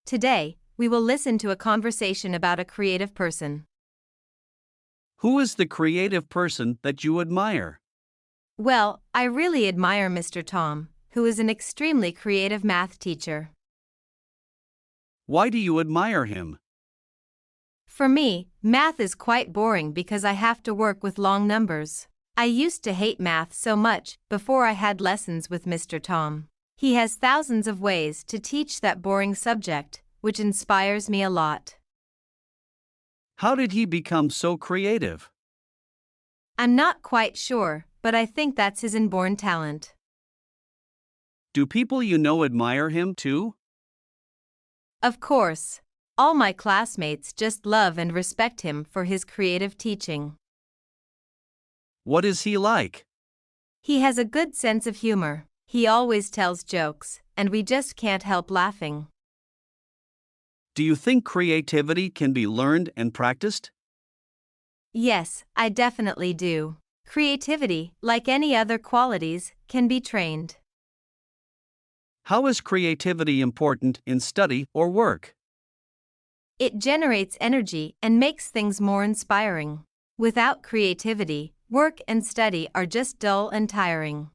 Today, we will listen to a conversation about a creative person. Who is the creative person that you admire? Well, I really admire Mr. Tom, who is an extremely creative math teacher. Why do you admire him? For me, math is quite boring because I have to work with long numbers. I used to hate math so much before I had lessons with Mr. Tom. He has thousands of ways to teach that boring subject, which inspires me a lot. How did he become so creative? I'm not quite sure, but I think that's his inborn talent. Do people you know admire him too? Of course. All my classmates just love and respect him for his creative teaching. What is he like? He has a good sense of humor. He always tells jokes, and we just can't help laughing. Do you think creativity can be learned and practiced? Yes, I definitely do. Creativity, like any other qualities, can be trained. How is creativity important in study or work? It generates energy and makes things more inspiring. Without creativity, work and study are just dull and tiring.